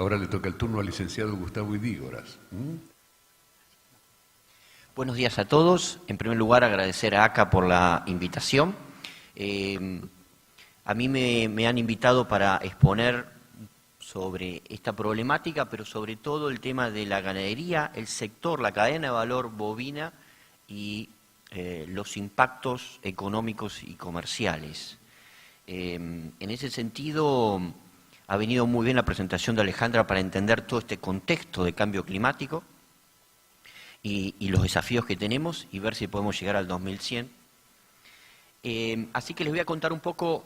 Ahora le toca el turno al licenciado Gustavo Idígoras. Buenos días a todos. En primer lugar, agradecer a ACA por la invitación. A mí me han invitado para exponer sobre esta problemática, pero sobre todo el tema de la ganadería, el sector, la cadena de valor bovina y los impactos económicos y comerciales. En ese sentido, ha venido muy bien la presentación de Alejandra para entender todo este contexto de cambio climático y los desafíos que tenemos y ver si podemos llegar al 2100. Así que les voy a contar un poco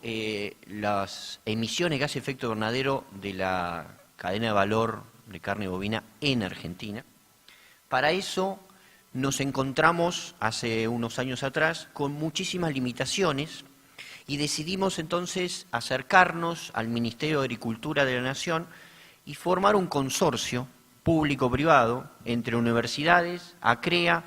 las emisiones de gas de efecto invernadero de la cadena de valor de carne bovina en Argentina. Para eso nos encontramos hace unos años atrás con muchísimas limitaciones y decidimos entonces acercarnos al Ministerio de Agricultura de la Nación y formar un consorcio público-privado entre universidades, ACREA,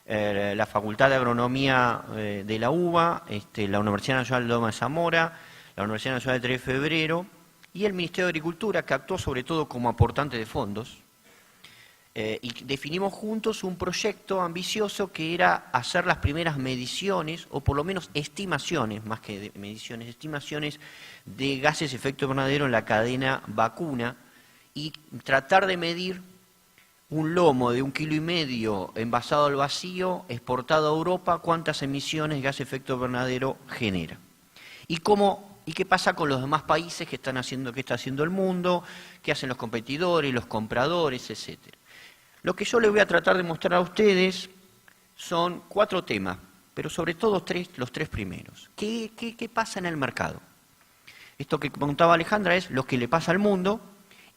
la Facultad de Agronomía de la UBA, la Universidad Nacional de Loma de Zamora, la Universidad Nacional de 3 de Febrero y el Ministerio de Agricultura, que actuó sobre todo como aportante de fondos. Y definimos juntos un proyecto ambicioso que era hacer las primeras mediciones, o por lo menos estimaciones, más que mediciones, estimaciones de gases de efecto invernadero en la cadena vacuna y tratar de medir un lomo de 1,5 kilos envasado al vacío, exportado a Europa, cuántas emisiones de gas de efecto invernadero genera. Y qué pasa con los demás países que están haciendo, qué está haciendo el mundo, qué hacen los competidores, los compradores, etcétera. Lo que yo les voy a tratar de mostrar a ustedes son 4 temas, pero sobre todo los 3 primeros. ¿Qué pasa en el mercado? Esto que contaba Alejandra es lo que le pasa al mundo,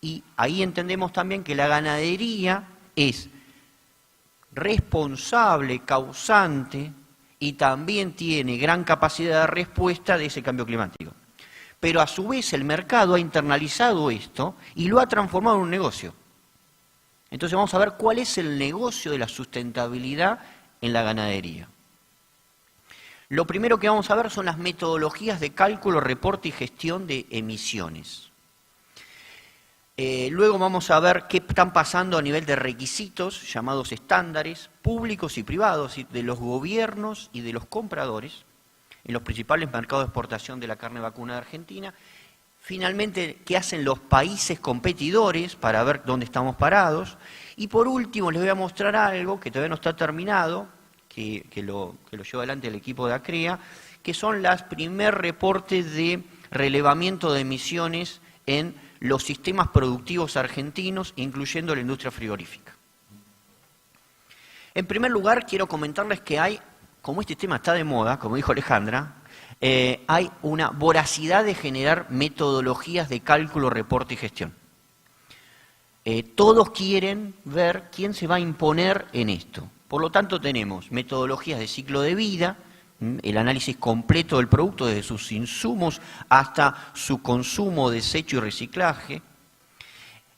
y ahí entendemos también que la ganadería es responsable, causante, y también tiene gran capacidad de respuesta de ese cambio climático. Pero a su vez el mercado ha internalizado esto y lo ha transformado en un negocio. Entonces vamos a ver cuál es el negocio de la sustentabilidad en la ganadería. Lo primero que vamos a ver son las metodologías de cálculo, reporte y gestión de emisiones. Luego vamos a ver qué están pasando a nivel de requisitos, llamados estándares, públicos y privados, de los gobiernos y de los compradores, en los principales mercados de exportación de la carne vacuna de Argentina. Finalmente, qué hacen los países competidores para ver dónde estamos parados. Y por último, les voy a mostrar algo que todavía no está terminado, que lo lleva adelante el equipo de ACREA, que son los primeros reportes de relevamiento de emisiones en los sistemas productivos argentinos, incluyendo la industria frigorífica. En primer lugar, quiero comentarles que hay, como este tema está de moda, como dijo Alejandra, hay una voracidad de generar metodologías de cálculo, reporte y gestión. Todos quieren ver quién se va a imponer en esto. Por lo tanto, tenemos metodologías de ciclo de vida, el análisis completo del producto, desde sus insumos hasta su consumo, desecho y reciclaje.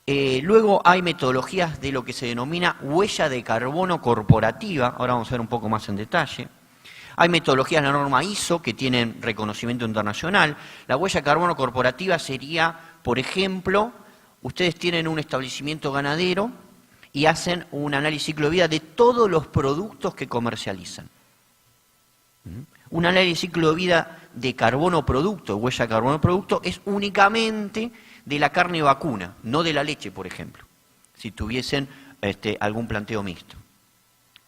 Luego hay metodologías de lo que se denomina huella de carbono corporativa, ahora vamos a ver un poco más en detalle. Hay metodologías de la norma ISO que tienen reconocimiento internacional. La huella de carbono corporativa sería, por ejemplo, ustedes tienen un establecimiento ganadero y hacen un análisis ciclo de vida de todos los productos que comercializan. Un análisis ciclo de vida de carbono producto, huella de carbono producto, es únicamente de la carne vacuna, no de la leche, por ejemplo, si tuviesen algún planteo mixto.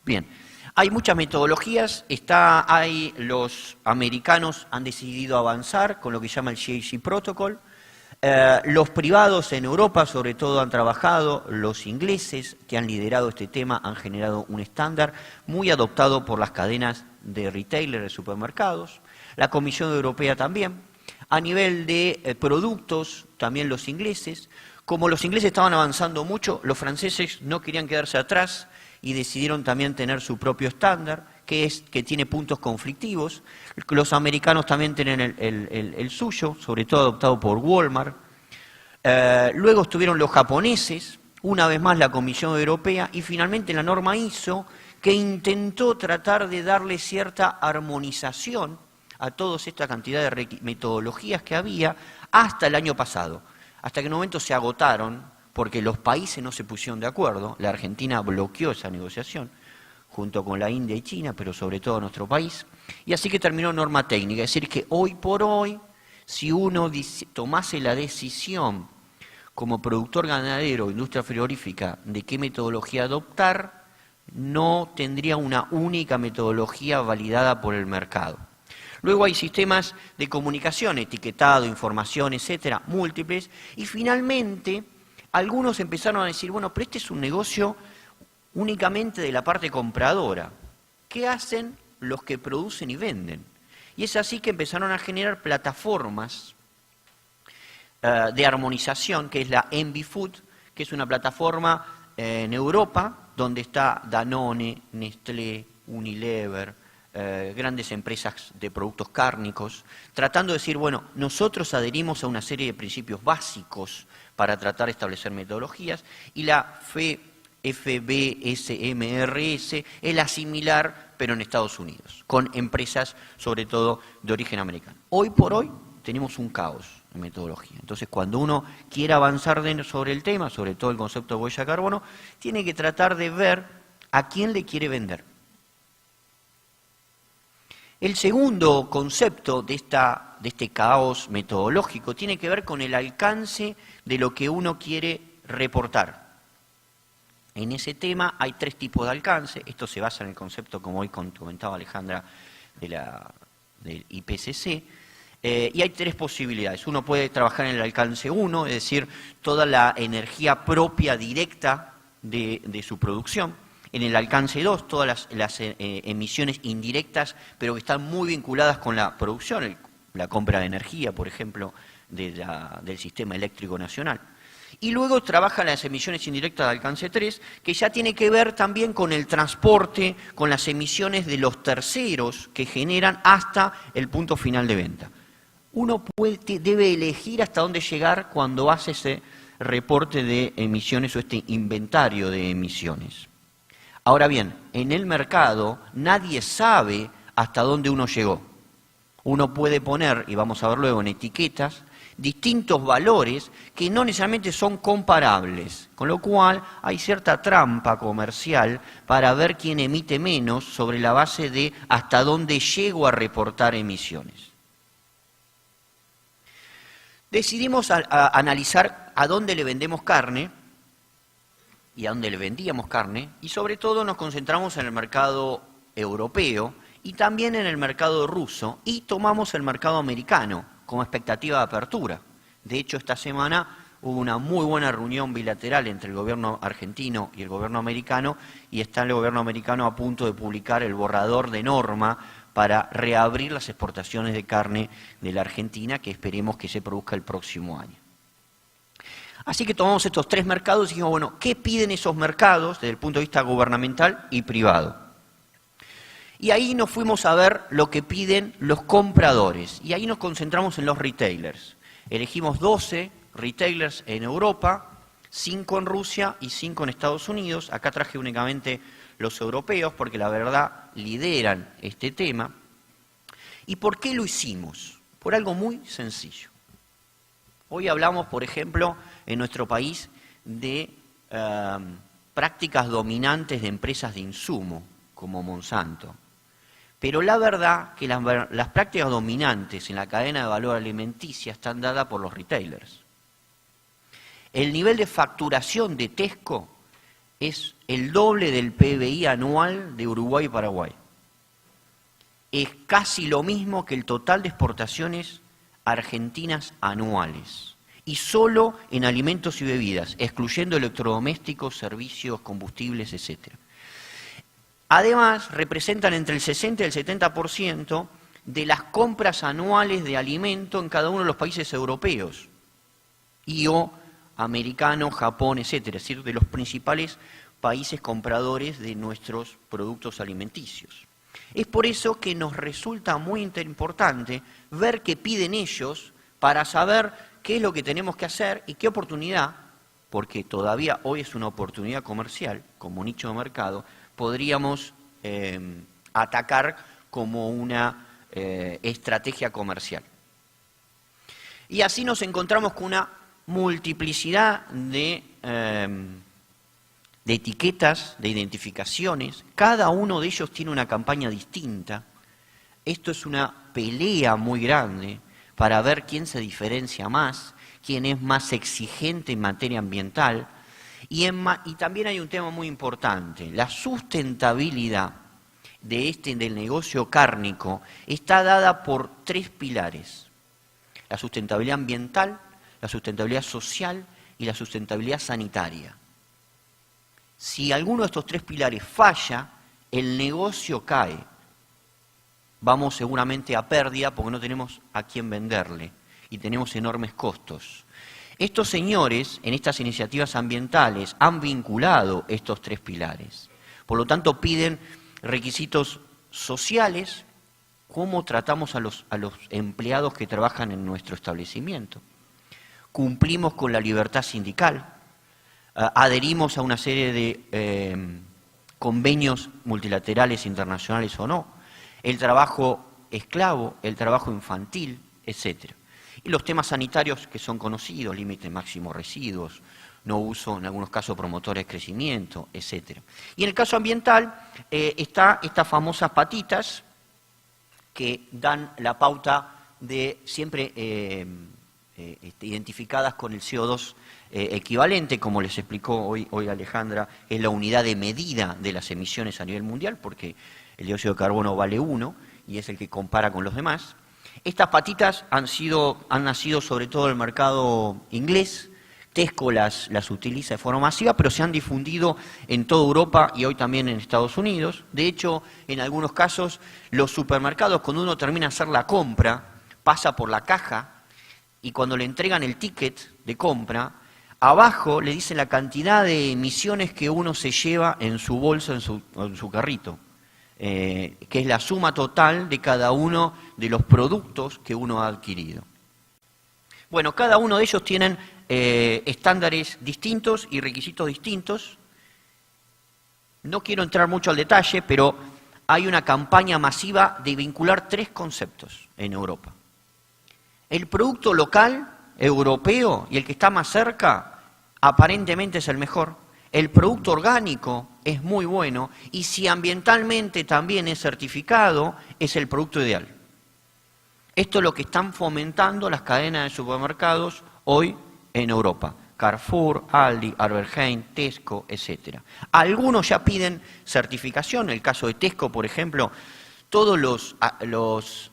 Bien, hay muchas metodologías, los americanos han decidido avanzar con lo que se llama el GHG Protocol, los privados en Europa sobre todo han trabajado, los ingleses que han liderado este tema han generado un estándar muy adoptado por las cadenas de retailers de supermercados, la Comisión Europea también, a nivel de productos también los ingleses. Como los ingleses estaban avanzando mucho, los franceses no querían quedarse atrás y decidieron también tener su propio estándar, que tiene puntos conflictivos. Los americanos también tienen el suyo, sobre todo adoptado por Walmart. Luego estuvieron los japoneses, una vez más la Comisión Europea, y finalmente la norma ISO, que intentó tratar de darle cierta armonización a toda esta cantidad de metodologías que había hasta el año pasado, hasta que en un momento se agotaron porque los países no se pusieron de acuerdo. La Argentina bloqueó esa negociación, junto con la India y China, pero sobre todo nuestro país. Y así que terminó norma técnica. Es decir, que hoy por hoy, si uno tomase la decisión como productor ganadero o industria frigorífica de qué metodología adoptar, no tendría una única metodología validada por el mercado. Luego hay sistemas de comunicación, etiquetado, información, etcétera, múltiples. Y finalmente, algunos empezaron a decir, bueno, pero este es un negocio únicamente de la parte compradora. ¿Qué hacen los que producen y venden? Y es así que empezaron a generar plataformas de armonización, que es la Envy Food, que es una plataforma en Europa, donde está Danone, Nestlé, Unilever, grandes empresas de productos cárnicos, tratando de decir, bueno, nosotros adherimos a una serie de principios básicos para tratar de establecer metodologías, y la FBSMRS es la similar, pero en Estados Unidos, con empresas sobre todo de origen americano. Hoy por hoy tenemos un caos en metodología. Entonces, cuando uno quiere avanzar sobre el tema, sobre todo el concepto de huella de carbono, tiene que tratar de ver a quién le quiere vender. El segundo concepto de este caos metodológico tiene que ver con el alcance de lo que uno quiere reportar. En ese tema hay tres tipos de alcance. Esto se basa en el concepto, como hoy comentaba Alejandra, del IPCC. Y hay tres posibilidades. Uno puede trabajar en el alcance 1, es decir, toda la energía propia directa de su producción. En el alcance 2, todas las emisiones indirectas, pero que están muy vinculadas con la producción, la compra de energía, por ejemplo, del sistema eléctrico nacional. Y luego trabaja las emisiones indirectas de alcance 3, que ya tiene que ver también con el transporte, con las emisiones de los terceros que generan hasta el punto final de venta. Uno debe elegir hasta dónde llegar cuando hace ese reporte de emisiones o este inventario de emisiones. Ahora bien, en el mercado nadie sabe hasta dónde uno llegó. Uno puede poner, y vamos a ver luego en etiquetas, distintos valores que no necesariamente son comparables, con lo cual hay cierta trampa comercial para ver quién emite menos sobre la base de hasta dónde llego a reportar emisiones. Decidimos analizar a dónde le vendemos carne y a dónde le vendíamos carne, y sobre todo nos concentramos en el mercado europeo y también en el mercado ruso, y tomamos el mercado americano como expectativa de apertura. De hecho, esta semana hubo una muy buena reunión bilateral entre el gobierno argentino y el gobierno americano, y está el gobierno americano a punto de publicar el borrador de norma para reabrir las exportaciones de carne de la Argentina, que esperemos que se produzca el próximo año. Así que tomamos estos tres mercados y dijimos, bueno, ¿qué piden esos mercados desde el punto de vista gubernamental y privado? Y ahí nos fuimos a ver lo que piden los compradores, y ahí nos concentramos en los retailers. Elegimos 12 retailers en Europa, 5 en Rusia y 5 en Estados Unidos. Acá traje únicamente los europeos porque la verdad lideran este tema. ¿Y por qué lo hicimos? Por algo muy sencillo. Hoy hablamos, por ejemplo, en nuestro país de prácticas dominantes de empresas de insumo, como Monsanto. Pero la verdad que las prácticas dominantes en la cadena de valor alimenticia están dadas por los retailers. El nivel de facturación de Tesco es el doble del PBI anual de Uruguay y Paraguay. Es casi lo mismo que el total de exportaciones argentinas anuales. Y solo en alimentos y bebidas, excluyendo electrodomésticos, servicios, combustibles, etc. Además, representan entre el 60 y el 70% de las compras anuales de alimento en cada uno de los países europeos, o americanos, Japón, etc. Es decir, de los principales países compradores de nuestros productos alimenticios. Es por eso que nos resulta muy importante ver qué piden ellos para saber qué es lo que tenemos que hacer y qué oportunidad, porque todavía hoy es una oportunidad comercial, como nicho de mercado, podríamos atacar como una estrategia comercial. Y así nos encontramos con una multiplicidad de de etiquetas, de identificaciones, cada uno de ellos tiene una campaña distinta. Esto es una pelea muy grande para ver quién se diferencia más, quién es más exigente en materia ambiental. Y también hay un tema muy importante, la sustentabilidad del negocio cárnico está dada por 3 pilares: la sustentabilidad ambiental, la sustentabilidad social y la sustentabilidad sanitaria. Si alguno de estos 3 pilares falla, el negocio cae. Vamos seguramente a pérdida porque no tenemos a quién venderle y tenemos enormes costos. Estos señores, en estas iniciativas ambientales, han vinculado estos 3 pilares. Por lo tanto, piden requisitos sociales, cómo tratamos a los empleados que trabajan en nuestro establecimiento. Cumplimos con la libertad sindical, adherimos a una serie de convenios multilaterales internacionales o no, el trabajo esclavo, el trabajo infantil, etc. Y los temas sanitarios que son conocidos, límite máximo residuos, no uso, en algunos casos, promotores de crecimiento, etc. Y en el caso ambiental está estas famosas patitas que dan la pauta de siempre identificadas con el CO2 equivalente, como les explicó hoy Alejandra, es la unidad de medida de las emisiones a nivel mundial, porque el dióxido de carbono vale 1 y es el que compara con los demás. Estas patitas han nacido sobre todo en el mercado inglés. Tesco las utiliza de forma masiva, pero se han difundido en toda Europa y hoy también en Estados Unidos. De hecho, en algunos casos, los supermercados, cuando uno termina de hacer la compra, pasa por la caja y cuando le entregan el ticket de compra, abajo le dicen la cantidad de emisiones que uno se lleva en su bolsa, en su carrito, que es la suma total de cada uno de los productos que uno ha adquirido. Bueno, cada uno de ellos tienen estándares distintos y requisitos distintos. No quiero entrar mucho al detalle, pero hay una campaña masiva de vincular 3 conceptos en Europa. El producto local, europeo, y el que está más cerca, aparentemente es el mejor. El producto orgánico es muy bueno, y si ambientalmente también es certificado, es el producto ideal. Esto es lo que están fomentando las cadenas de supermercados hoy en Europa. Carrefour, Aldi, Albert Heijn, Tesco, etc. Algunos ya piden certificación. En el caso de Tesco, por ejemplo, todos los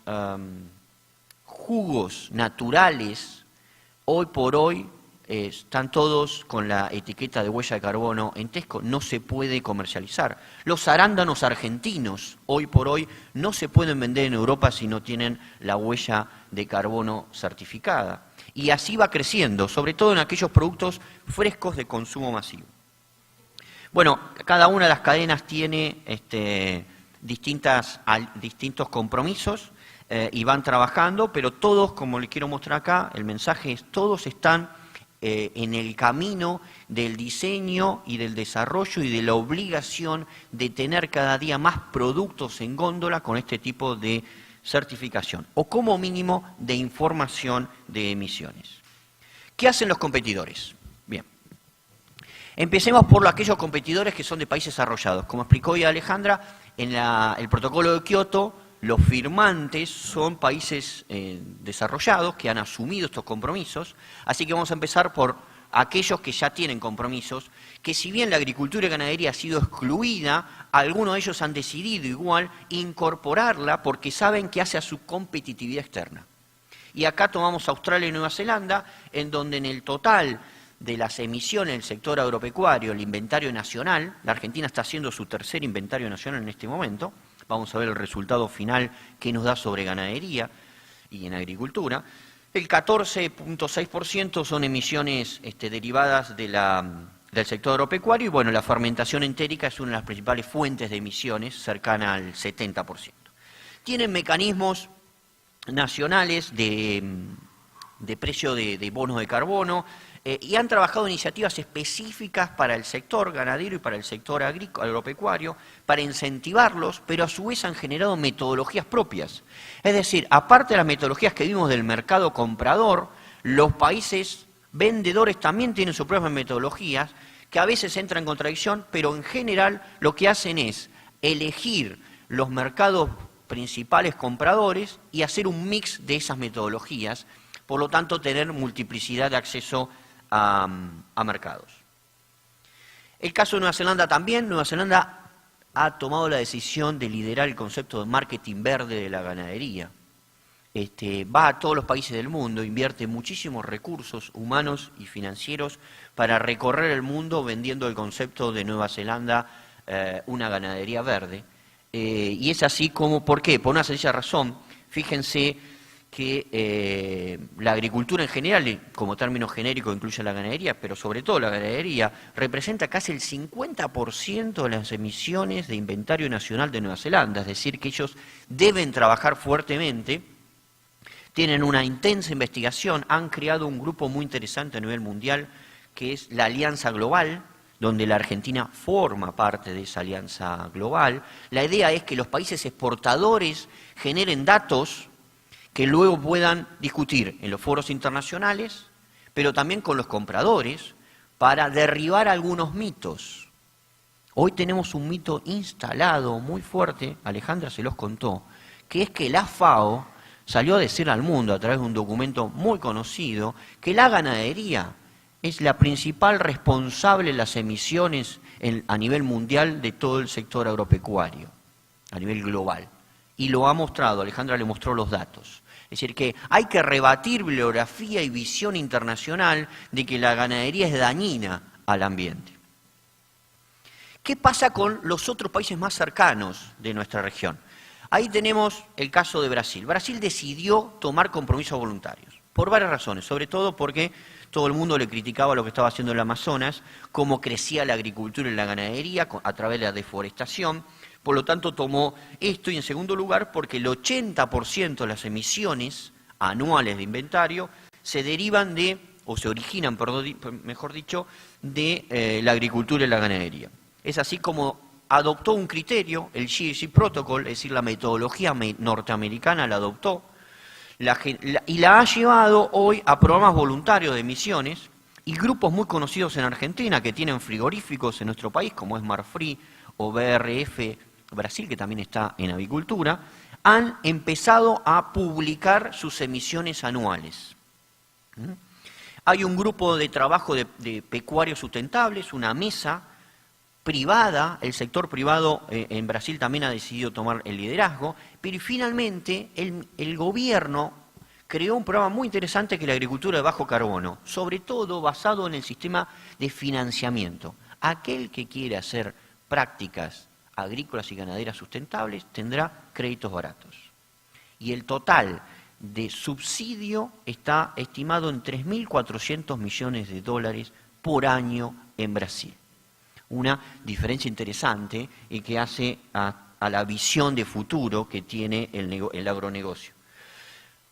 jugos naturales, hoy por hoy, están todos con la etiqueta de huella de carbono en Tesco, no se puede comercializar. Los arándanos argentinos, hoy por hoy, no se pueden vender en Europa si no tienen la huella de carbono certificada. Y así va creciendo, sobre todo en aquellos productos frescos de consumo masivo. Bueno, cada una de las cadenas tiene distintos compromisos y van trabajando, pero todos, como les quiero mostrar acá, el mensaje es, todos están en el camino del diseño y del desarrollo y de la obligación de tener cada día más productos en góndola con este tipo de certificación, o como mínimo de información de emisiones. ¿Qué hacen los competidores? Bien, empecemos por aquellos competidores que son de países desarrollados. Como explicó hoy Alejandra, en el protocolo de Kioto, los firmantes son países desarrollados que han asumido estos compromisos, así que vamos a empezar por aquellos que ya tienen compromisos, que si bien la agricultura y ganadería ha sido excluida, algunos de ellos han decidido igual incorporarla porque saben que hace a su competitividad externa. Y acá tomamos Australia y Nueva Zelanda, en donde en el total de las emisiones del sector agropecuario, el inventario nacional, la Argentina está haciendo su tercer inventario nacional en este momento, vamos a ver el resultado final que nos da sobre ganadería y en agricultura. El 14.6% son emisiones derivadas del sector agropecuario y bueno, la fermentación entérica es una de las principales fuentes de emisiones, cercana al 70%. Tienen mecanismos nacionales de precio de bonos de carbono y han trabajado iniciativas específicas para el sector ganadero y para el sector agropecuario, para incentivarlos, pero a su vez han generado metodologías propias. Es decir, aparte de las metodologías que vimos del mercado comprador, los países vendedores también tienen sus propias metodologías, que a veces entran en contradicción, pero en general lo que hacen es elegir los mercados principales compradores y hacer un mix de esas metodologías, por lo tanto tener multiplicidad de acceso a mercados. El caso de Nueva Zelanda también. Nueva Zelanda ha tomado la decisión de liderar el concepto de marketing verde de la ganadería. Va a todos los países del mundo, invierte muchísimos recursos humanos y financieros para recorrer el mundo vendiendo el concepto de Nueva Zelanda, una ganadería verde. Y es así como, ¿por qué? Por una sencilla razón. Fíjense que la agricultura en general, como término genérico, incluye la ganadería, pero sobre todo la ganadería, representa casi el 50% de las emisiones de inventario nacional de Nueva Zelanda. Es decir, que ellos deben trabajar fuertemente, tienen una intensa investigación, han creado un grupo muy interesante a nivel mundial, que es la Alianza Global, donde la Argentina forma parte de esa alianza global. La idea es que los países exportadores generen datos que luego puedan discutir en los foros internacionales, pero también con los compradores, para derribar algunos mitos. Hoy tenemos un mito instalado muy fuerte, Alejandra se los contó, que es que la FAO salió a decir al mundo a través de un documento muy conocido que la ganadería es la principal responsable de las emisiones a nivel mundial de todo el sector agropecuario, a nivel global. Y lo ha mostrado, Alejandra le mostró los datos. Es decir, que hay que rebatir bibliografía y visión internacional de que la ganadería es dañina al ambiente. ¿Qué pasa con los otros países más cercanos de nuestra región? Ahí tenemos el caso de Brasil. Brasil decidió tomar compromisos voluntarios, por varias razones, sobre todo porque todo el mundo le criticaba lo que estaba haciendo el Amazonas, cómo crecía la agricultura y la ganadería a través de la deforestación. Por lo tanto, tomó esto, y en segundo lugar, porque el 80% de las emisiones anuales de inventario se derivan de, o se originan, mejor dicho, de la agricultura y la ganadería. Es así como adoptó un criterio, el GHG Protocol, es decir, la metodología norteamericana la adoptó, y la ha llevado hoy a programas voluntarios de emisiones, y grupos muy conocidos en Argentina que tienen frigoríficos en nuestro país, como es Marfrig o BRF Brasil, que también está en avicultura, han empezado a publicar sus emisiones anuales. Hay un grupo de trabajo de pecuarios sustentables, una mesa privada, el sector privado en Brasil también ha decidido tomar el liderazgo, pero finalmente el gobierno creó un programa muy interesante que es la agricultura de bajo carbono, sobre todo basado en el sistema de financiamiento. Aquel que quiere hacer prácticas agrícolas y ganaderas sustentables tendrá créditos baratos. Y el total de subsidio está estimado en 3.400 millones de dólares por año en Brasil. Una diferencia interesante y que hace a la visión de futuro que tiene el agronegocio.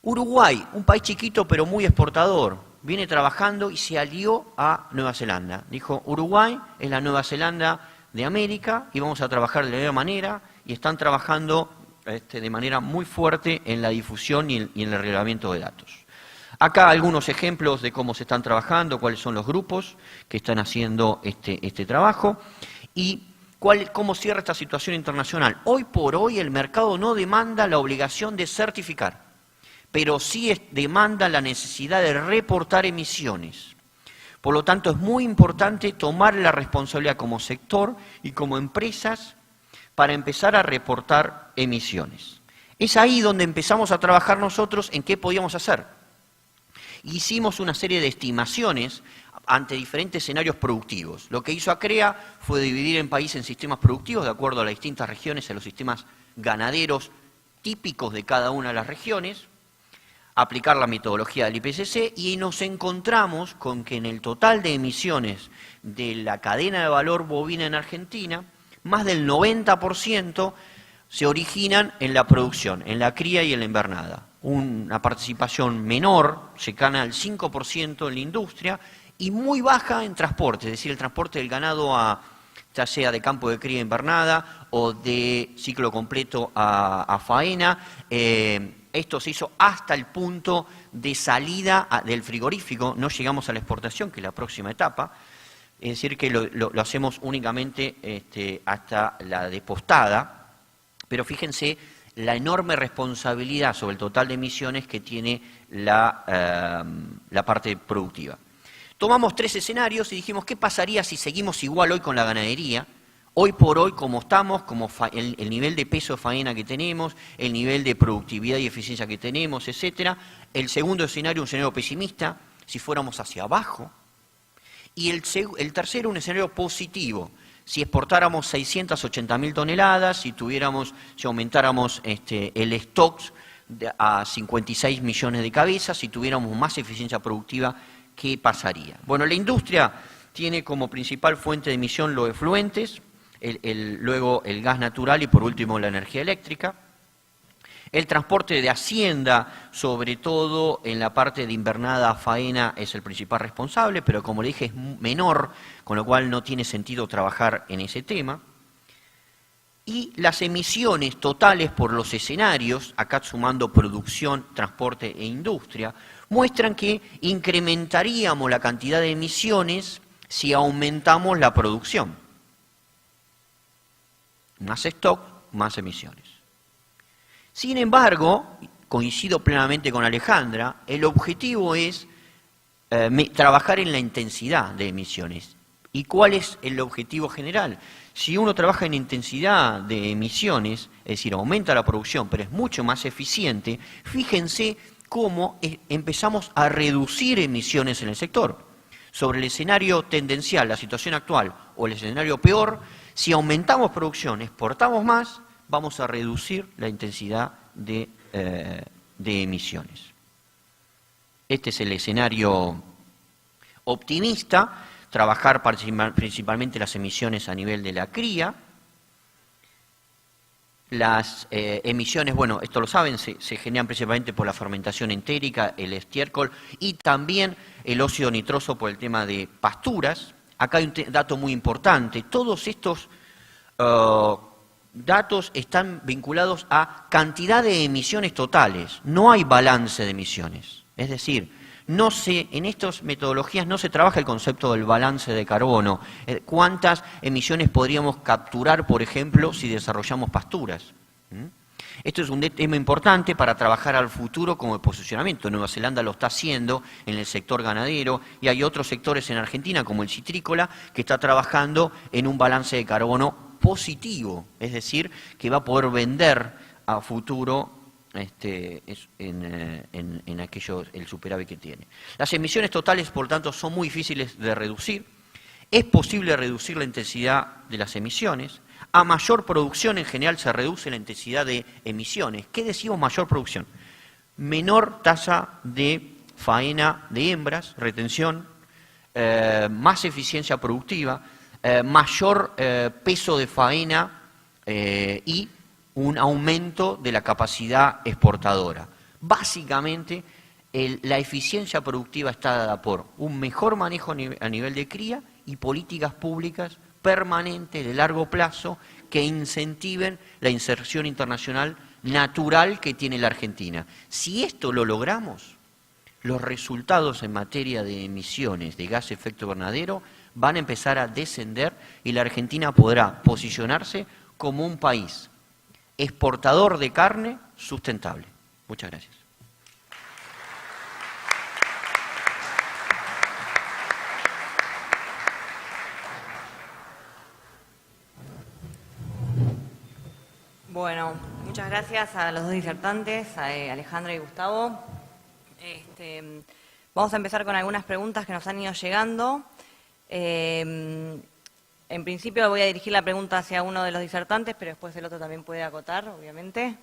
Uruguay, un país chiquito pero muy exportador, viene trabajando y se alió a Nueva Zelanda. Dijo, Uruguay es la Nueva Zelanda de América y vamos a trabajar de la misma manera, y están trabajando de manera muy fuerte en la difusión y en el reglamento de datos. Acá algunos ejemplos de cómo se están trabajando, cuáles son los grupos que están haciendo este trabajo y cómo cierra esta situación internacional. Hoy por hoy el mercado no demanda la obligación de certificar, pero sí demanda la necesidad de reportar emisiones. Por lo tanto, es muy importante tomar la responsabilidad como sector y como empresas para empezar a reportar emisiones. Es ahí donde empezamos a trabajar nosotros en qué podíamos hacer. Hicimos una serie de estimaciones ante diferentes escenarios productivos. Lo que hizo ACREA fue dividir el país en sistemas productivos de acuerdo a las distintas regiones, a los sistemas ganaderos típicos de cada una de las regiones, aplicar la metodología del IPCC, y nos encontramos con que en el total de emisiones de la cadena de valor bovina en Argentina, más del 90% se originan en la producción, en la cría y en la invernada. Una participación menor, cercana al 5% en la industria, y muy baja en transporte, es decir, el transporte del ganado ya sea de campo de cría invernada o de ciclo completo a faena, esto se hizo hasta el punto de salida del frigorífico, no llegamos a la exportación, que es la próxima etapa, es decir, que lo hacemos únicamente hasta la depostada, pero fíjense la enorme responsabilidad sobre el total de emisiones que tiene la parte productiva. Tomamos 3 escenarios y dijimos, ¿qué pasaría si seguimos igual hoy con la ganadería? Hoy por hoy, como estamos, como el nivel de peso de faena que tenemos, el nivel de productividad y eficiencia que tenemos, etcétera. El segundo escenario, un escenario pesimista, si fuéramos hacia abajo. Y el tercero, un escenario positivo, si exportáramos 680.000 toneladas, si aumentáramos el stock a 56 millones de cabezas, si tuviéramos más eficiencia productiva, ¿qué pasaría? Bueno, la industria tiene como principal fuente de emisión los efluentes, luego el gas natural y por último la energía eléctrica. El transporte de hacienda, sobre todo en la parte de invernada faena, es el principal responsable, pero como le dije es menor, con lo cual no tiene sentido trabajar en ese tema. Y las emisiones totales por los escenarios, acá sumando producción, transporte e industria, muestran que incrementaríamos la cantidad de emisiones si aumentamos la producción. Más stock, más emisiones. Sin embargo, coincido plenamente con Alejandra, el objetivo es trabajar en la intensidad de emisiones. ¿Y cuál es el objetivo general? Si uno trabaja en intensidad de emisiones, es decir, aumenta la producción, pero es mucho más eficiente, fíjense cómo empezamos a reducir emisiones en el sector. Sobre el escenario tendencial, la situación actual, o el escenario peor, si aumentamos producción, exportamos más, vamos a reducir la intensidad de emisiones. Este es el escenario optimista, trabajar principalmente las emisiones a nivel de la cría. Las emisiones, bueno, esto lo saben, se generan principalmente por la fermentación entérica, el estiércol y también el óxido nitroso por el tema de pasturas. Acá hay un dato muy importante, todos estos datos están vinculados a cantidad de emisiones totales, no hay balance de emisiones. Es decir, en estas metodologías no se trabaja el concepto del balance de carbono. ¿Cuántas emisiones podríamos capturar, por ejemplo, si desarrollamos pasturas? Esto es un tema importante para trabajar al futuro como el posicionamiento. Nueva Zelanda lo está haciendo en el sector ganadero y hay otros sectores en Argentina, como el citrícola, que está trabajando en un balance de carbono positivo, es decir, que va a poder vender a futuro en aquello, el superávit que tiene. Las emisiones totales, por tanto, son muy difíciles de reducir. Es posible reducir la intensidad de las emisiones. A mayor producción, en general, se reduce la intensidad de emisiones. ¿Qué decimos mayor producción? Menor tasa de faena de hembras, retención, más eficiencia productiva, mayor peso de faena y un aumento de la capacidad exportadora. Básicamente, la eficiencia productiva está dada por un mejor manejo a nivel de cría y políticas públicas permanentes de largo plazo que incentiven la inserción internacional natural que tiene la Argentina. Si esto lo logramos, los resultados en materia de emisiones de gas de efecto invernadero van a empezar a descender y la Argentina podrá posicionarse como un país exportador de carne sustentable. Muchas gracias. Bueno, muchas gracias a los dos disertantes, a Alejandra y Gustavo. Vamos a empezar con algunas preguntas que nos han ido llegando. En principio voy a dirigir la pregunta hacia uno de los disertantes, pero después el otro también puede acotar, obviamente.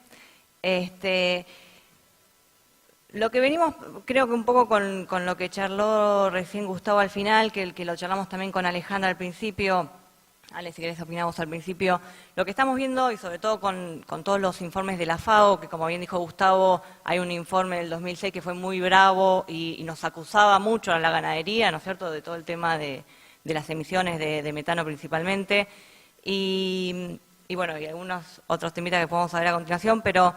Lo que venimos, creo que un poco con lo que charló recién Gustavo al final, que lo charlamos también con Alejandra al principio. Ale, si querés opinamos al principio. Lo que estamos viendo, y sobre todo con todos los informes de la FAO, que como bien dijo Gustavo, hay un informe del 2006 que fue muy bravo y nos acusaba mucho a la ganadería, ¿no es cierto?, de todo el tema de las emisiones de metano principalmente. Y bueno, y algunos otros temitas que podemos hablar a continuación, pero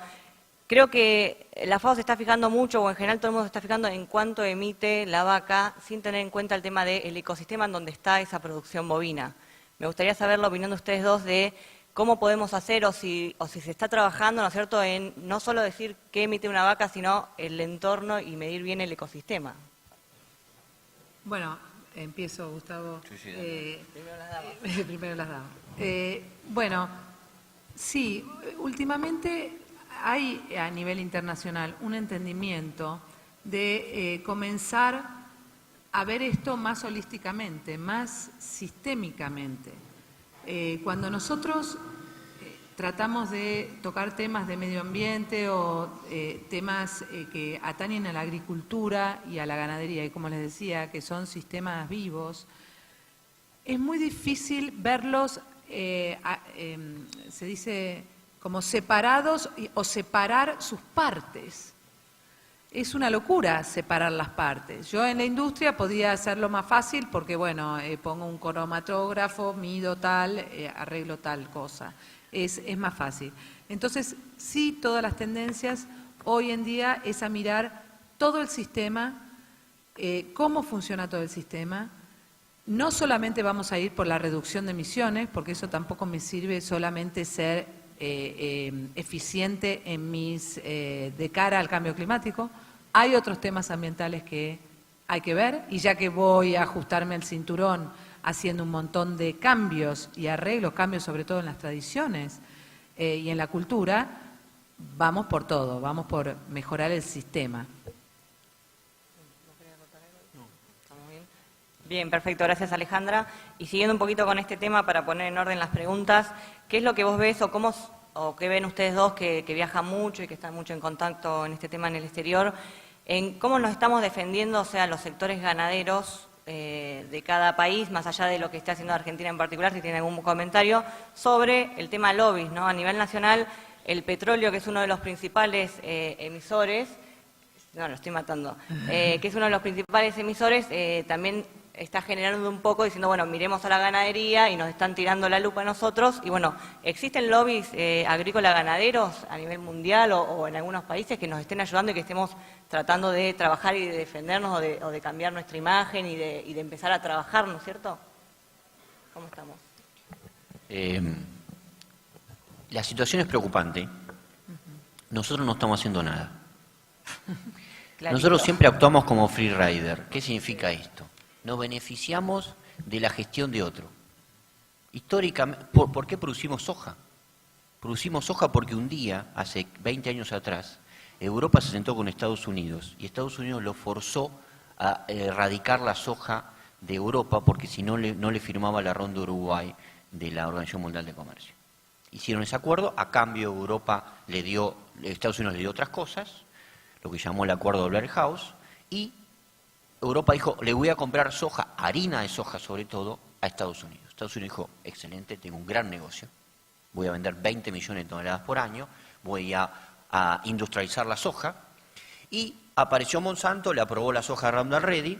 creo que la FAO se está fijando mucho, o en general todo el mundo se está fijando en cuánto emite la vaca, sin tener en cuenta el tema del ecosistema en donde está esa producción bovina. Me gustaría saber la opinión de ustedes dos de cómo podemos hacer, o si se está trabajando, ¿no es cierto?, en no solo decir qué emite una vaca, sino el entorno y medir bien el ecosistema. Bueno, empiezo, Gustavo. Sí, Primero las damas. Primero las damas. Bueno, sí, últimamente hay a nivel internacional un entendimiento de comenzar a ver esto más holísticamente, más sistémicamente. Cuando nosotros tratamos de tocar temas de medio ambiente o temas que atañen a la agricultura y a la ganadería, y como les decía, que son sistemas vivos, es muy difícil verlos, se dice, como separados o separar sus partes. Es una locura separar las partes. Yo en la industria podía hacerlo más fácil porque, bueno, pongo un cromatógrafo, mido tal, arreglo tal cosa. Es más fácil. Entonces, sí, todas las tendencias hoy en día es a mirar todo el sistema, cómo funciona todo el sistema. No solamente vamos a ir por la reducción de emisiones, porque eso tampoco me sirve solamente ser eficiente en de cara al cambio climático. Hay otros temas ambientales que hay que ver, y ya que voy a ajustarme el cinturón haciendo un montón de cambios y arreglos, cambios sobre todo en las tradiciones y en la cultura, vamos por todo, vamos por mejorar el sistema. Bien, perfecto, gracias Alejandra. Y siguiendo un poquito con este tema para poner en orden las preguntas, ¿qué es lo que vos ves o qué ven ustedes dos que viajan mucho y que están mucho en contacto en este tema en el exterior, en cómo nos estamos defendiendo, o sea, los sectores ganaderos de cada país, más allá de lo que está haciendo Argentina en particular, si tiene algún comentario, sobre el tema lobbies, ¿no? A nivel nacional, el petróleo, que es uno de los principales emisores, no, lo estoy matando, que es uno de los principales emisores, también está generando un poco diciendo, bueno, miremos a la ganadería y nos están tirando la lupa a nosotros. Y bueno, ¿existen lobbies agrícola-ganaderos a nivel mundial o en algunos países que nos estén ayudando y que estemos tratando de trabajar y de defendernos o de cambiar nuestra imagen y de empezar a trabajar, ¿no es cierto? ¿Cómo estamos? La situación es preocupante. Nosotros no estamos haciendo nada. Clarito. Nosotros siempre actuamos como free rider. ¿Qué significa esto? Nos beneficiamos de la gestión de otro. Históricamente, ¿por qué producimos soja? Producimos soja porque un día, hace 20 años atrás, Europa se sentó con Estados Unidos y Estados Unidos lo forzó a erradicar la soja de Europa porque si no le firmaba la ronda de Uruguay de la Organización Mundial de Comercio. Hicieron ese acuerdo, a cambio Estados Unidos le dio otras cosas, lo que llamó el acuerdo de Blair House, y Europa dijo, le voy a comprar soja, harina de soja sobre todo, a Estados Unidos. Estados Unidos dijo, excelente, tengo un gran negocio, voy a vender 20 millones de toneladas por año, voy a industrializar la soja, y apareció Monsanto, le aprobó la soja Roundup Ready,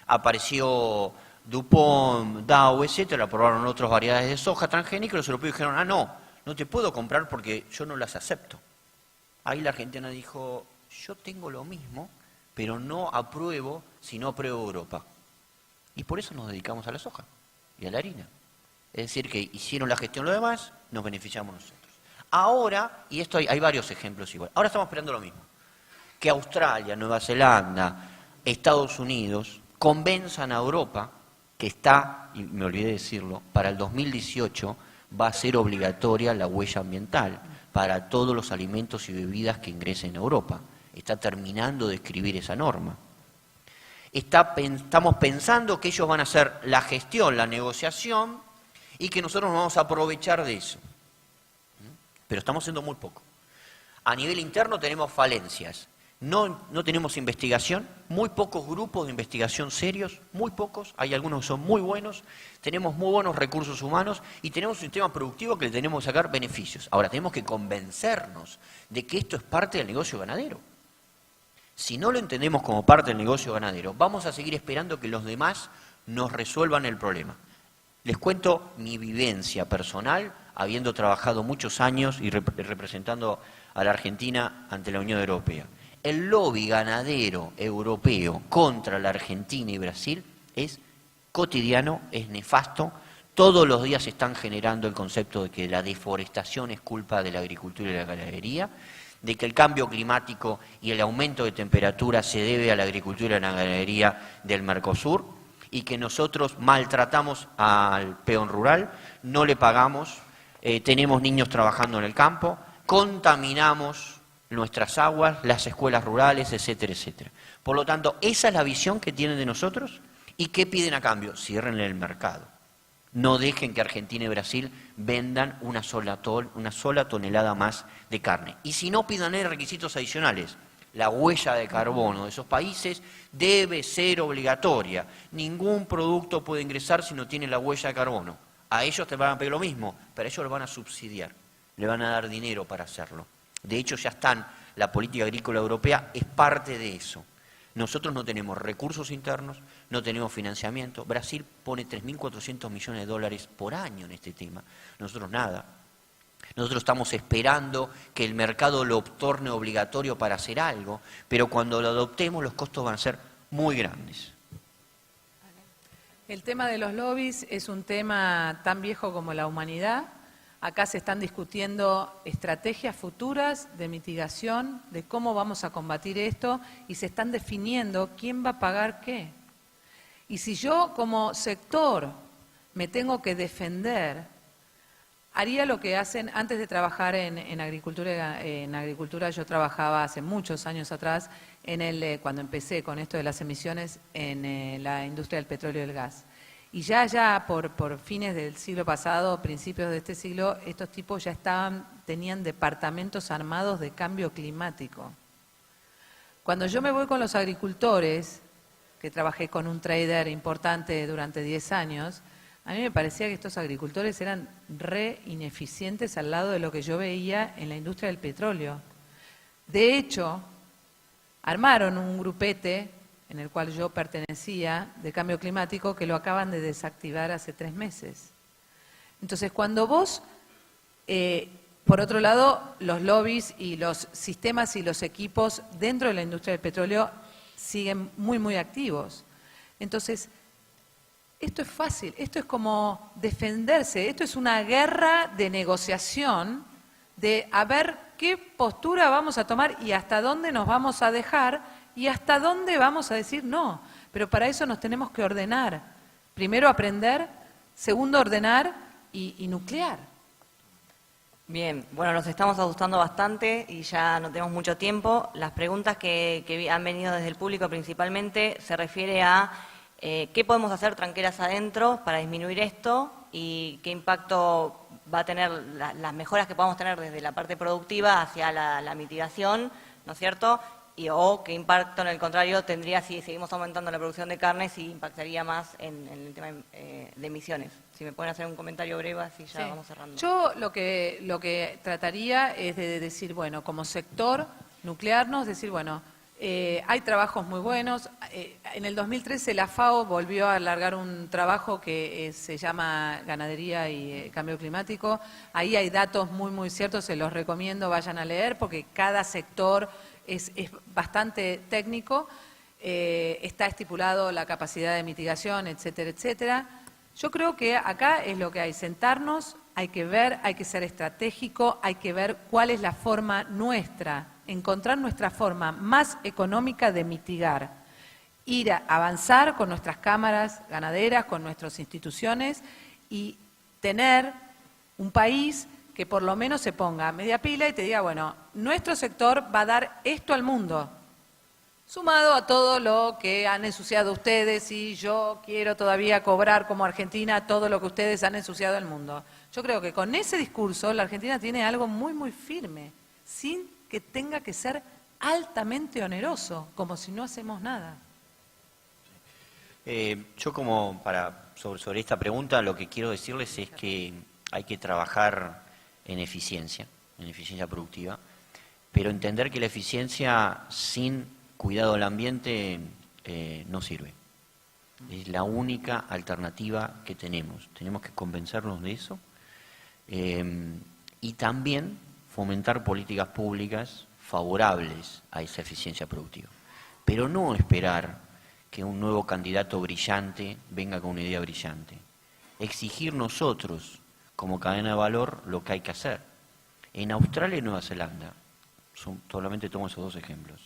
apareció DuPont, Dow, etcétera, aprobaron otras variedades de soja transgénica, y los europeos dijeron, no te puedo comprar porque yo no las acepto. Ahí la Argentina dijo, yo tengo lo mismo, pero no apruebo si no apruebo Europa. Y por eso nos dedicamos a la soja y a la harina. Es decir, que hicieron la gestión lo demás, nos beneficiamos nosotros. Ahora, y esto hay varios ejemplos igual, ahora estamos esperando lo mismo, que Australia, Nueva Zelanda, Estados Unidos convenzan a Europa que está, y me olvidé de decirlo, para el 2018 va a ser obligatoria la huella ambiental para todos los alimentos y bebidas que ingresen a Europa. Está terminando de escribir esa norma. Estamos pensando que ellos van a hacer la gestión, la negociación, y que nosotros nos vamos a aprovechar de eso. Pero estamos haciendo muy poco. A nivel interno tenemos falencias. No tenemos investigación, muy pocos grupos de investigación serios, muy pocos, hay algunos que son muy buenos, tenemos muy buenos recursos humanos y tenemos un sistema productivo que le tenemos que sacar beneficios. Ahora, tenemos que convencernos de que esto es parte del negocio ganadero. Si no lo entendemos como parte del negocio ganadero, vamos a seguir esperando que los demás nos resuelvan el problema. Les cuento mi vivencia personal habiendo trabajado muchos años y representando a la Argentina ante la Unión Europea. El lobby ganadero europeo contra la Argentina y Brasil es cotidiano, es nefasto. Todos los días se están generando el concepto de que la deforestación es culpa de la agricultura y la ganadería, de que el cambio climático y el aumento de temperatura se debe a la agricultura y la ganadería del Mercosur, y que nosotros maltratamos al peón rural, no le pagamos, tenemos niños trabajando en el campo, contaminamos nuestras aguas, las escuelas rurales, etcétera, etcétera. Por lo tanto, esa es la visión que tienen de nosotros. ¿Y qué piden a cambio? Ciérrenle el mercado. No dejen que Argentina y Brasil vendan una sola tonelada más de carne. Y si no, pidan requisitos adicionales. La huella de carbono de esos países debe ser obligatoria. Ningún producto puede ingresar si no tiene la huella de carbono. A ellos te van a pedir lo mismo, pero a ellos lo van a subsidiar. Le van a dar dinero para hacerlo. De hecho, ya están, la política agrícola europea es parte de eso. Nosotros no tenemos recursos internos, no tenemos financiamiento. Brasil pone 3.400 millones de dólares por año en este tema. Nosotros nada. Nosotros estamos esperando que el mercado lo torne obligatorio para hacer algo, pero cuando lo adoptemos los costos van a ser muy grandes. El tema de los lobbies es un tema tan viejo como la humanidad. Acá se están discutiendo estrategias futuras de mitigación, de cómo vamos a combatir esto, y se están definiendo quién va a pagar qué. Y si yo como sector me tengo que defender, haría lo que hacen antes de trabajar en agricultura. En agricultura yo trabajaba hace muchos años atrás, cuando empecé con esto de las emisiones en la industria del petróleo y del gas. Y ya por fines del siglo pasado, principios de este siglo, estos tipos ya tenían departamentos armados de cambio climático. Cuando yo me voy con los agricultores, que trabajé con un trader importante durante 10 años, a mí me parecía que estos agricultores eran re ineficientes al lado de lo que yo veía en la industria del petróleo. De hecho, armaron un grupete en el cual yo pertenecía, de cambio climático, que lo acaban de desactivar hace 3 meses. Entonces, cuando vos, por otro lado, los lobbies y los sistemas y los equipos dentro de la industria del petróleo siguen muy, muy activos. Entonces, esto es fácil, esto es como defenderse, esto es una guerra de negociación, de a ver qué postura vamos a tomar y hasta dónde nos vamos a dejar, y hasta dónde vamos a decir no. Pero para eso nos tenemos que ordenar. Primero aprender, segundo ordenar y nuclear. Bien, bueno, nos estamos asustando bastante y ya no tenemos mucho tiempo. Las preguntas que han venido desde el público principalmente se refiere a qué podemos hacer tranqueras adentro para disminuir esto y qué impacto va a tener las mejoras que podamos tener desde la parte productiva hacia la mitigación, ¿no es cierto?, o qué impacto, en el contrario, tendría si seguimos aumentando la producción de carne, si impactaría más en el tema de emisiones. Si me pueden hacer un comentario breve, así ya vamos cerrando. Yo lo que trataría es de decir, bueno, como sector, nuclearnos, decir, bueno, hay trabajos muy buenos. En el 2013 la FAO volvió a alargar un trabajo que se llama Ganadería y Cambio Climático. Ahí hay datos muy, muy ciertos, se los recomiendo, vayan a leer, porque cada sector es bastante técnico, está estipulado la capacidad de mitigación, etcétera, etcétera. Yo creo que acá es lo que hay, sentarnos, hay que ver, hay que ser estratégico, hay que ver cuál es la forma nuestra, encontrar nuestra forma más económica de mitigar, ir a avanzar con nuestras cámaras ganaderas, con nuestras instituciones y tener un país que por lo menos se ponga a media pila y te diga, bueno, nuestro sector va a dar esto al mundo, sumado a todo lo que han ensuciado ustedes y yo quiero todavía cobrar como Argentina todo lo que ustedes han ensuciado al mundo. Yo creo que con ese discurso la Argentina tiene algo muy, muy firme, sin que tenga que ser altamente oneroso, como si no hacemos nada. Yo como sobre esta pregunta lo que quiero decirles es que hay que trabajar en eficiencia productiva, pero entender que la eficiencia sin cuidado del ambiente no sirve. Es la única alternativa que tenemos. Tenemos que convencernos de eso Y también fomentar políticas públicas favorables a esa eficiencia productiva. Pero no esperar que un nuevo candidato brillante venga con una idea brillante. Exigir nosotros, como cadena de valor, lo que hay que hacer. En Australia y Nueva Zelanda, solamente tomo esos dos ejemplos,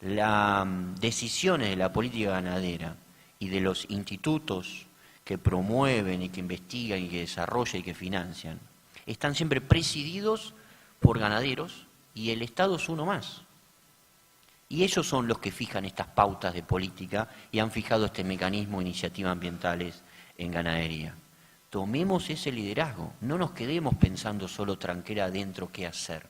las decisiones de la política ganadera y de los institutos que promueven y que investigan y que desarrollan y que financian, están siempre presididos por ganaderos y el Estado es uno más. Y ellos son los que fijan estas pautas de política y han fijado este mecanismo de iniciativas ambientales en ganadería. Tomemos ese liderazgo, no nos quedemos pensando solo tranquera adentro qué hacer.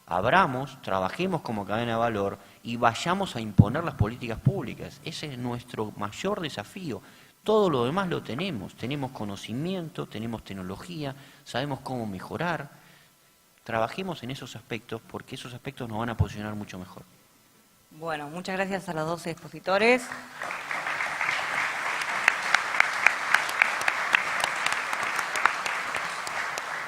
Abramos, trabajemos como cadena de valor y vayamos a imponer las políticas públicas. Ese es nuestro mayor desafío. Todo lo demás lo tenemos conocimiento, tenemos tecnología, sabemos cómo mejorar. Trabajemos en esos aspectos porque esos aspectos nos van a posicionar mucho mejor. Bueno, muchas gracias a los dos expositores.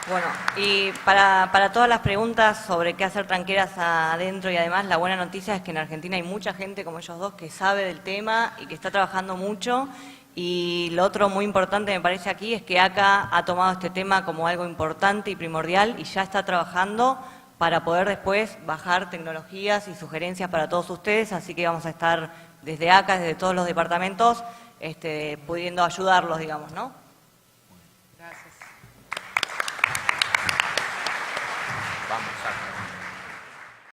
Bueno, y para todas las preguntas sobre qué hacer tranqueras adentro y además la buena noticia es que en Argentina hay mucha gente como ellos dos que sabe del tema y que está trabajando mucho. Y lo otro muy importante me parece aquí es que ACA ha tomado este tema como algo importante y primordial y ya está trabajando para poder después bajar tecnologías y sugerencias para todos ustedes, así que vamos a estar desde ACA, desde todos los departamentos, pudiendo ayudarlos, digamos, ¿no? Gracias.